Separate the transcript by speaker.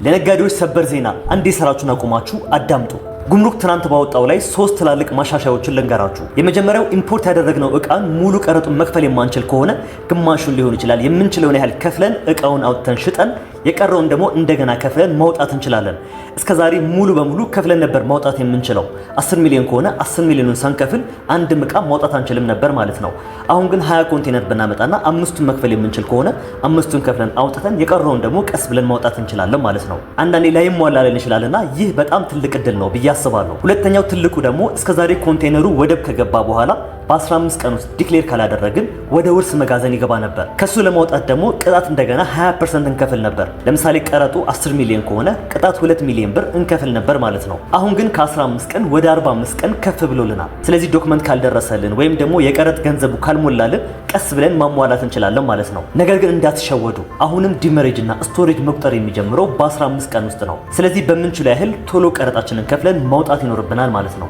Speaker 1: ለነጋዴዎች ሰበር ዜና አንዴ ስራችሁን አቁማችሁ አዳምጡ። ጉምሩክ ትናንት ባወጣው ላይ 3 ትላልቅ ማሻሻያዎችን ልንገራችሁ። የመጀመሪያው ኢምፖርት ያደረግነው እቃን ሙሉ ቀረጡን መክፈል የማንችል ከሆነ ግማሹን ሊሆን ይችላል የምንችለውን ያህል ከፍለን እቃውን አውጥተን ሽጠን የቀረውን ደግሞ እንደገና ከፍለን ማውጣት እንችላለን። እስከዛሬ ሙሉ በሙሉ ከፍለን ነበር ማውጣት የምንችለው። 10 ሚሊዮን ከሆነ 10 ሚሊዮኑን ሳንከፍል አንድ እቃ ማውጣት አንችልም ነበር ማለት ነው። አሁን ግን 20 ኮንቴነር ብናመጣና 5ቱን መክፈል የምንችል ከሆነ 5ቱን ከፍለን አውጥተን የቀረውን ደግሞ ቀስ ብለን ማውጣት እንችላለን ማለት ነው። አንዳንዴ ላይሟላልን ይችላልና ይህ በጣም ትልቅ እድል ነው ብዬ አስባለሁ። ሁለተኛው ትልቁ ደግሞ እስከዛሬ ኮንቴነሩ ወደብ ከገባ በኋላ በ15 ቀን ውስጥ ዲክሌር ካላደረግን ወደ ውርስ መጋዘን ይገባ ነበር። ከሱ ለማውጣት ደግሞ ቅጣት እንደገና 20% እንከፍል ነበር። ለምሳሌ ቀረጡ 10 ሚሊዮን ከሆነ ቅጣት 2 ሚሊዮን ብር እንከፍል ነበር ማለት ነው። አሁን ግን ከ15 ቀን ወደ 45 ቀን ከፍ ብሎልናል። ስለዚህ ዶክመንት ካልደረሰልን ወይም ደግሞ የቀረጥ ገንዘቡ ካልሞላልን ቀስ ብለን ማሟላት እንችላለን ማለት ነው። ነገር ግን እንዳትሸወዱ፣ አሁንም ዲመሬጅ እና ስቶሬጅ መቁጠር የሚጀምረው በ15 ቀን ውስጥ ነው። ስለዚህ በምንችለው ያህል ቶሎ ቀረጣችንን ከፍለን ማውጣት ይኖርብናል ማለት ነው።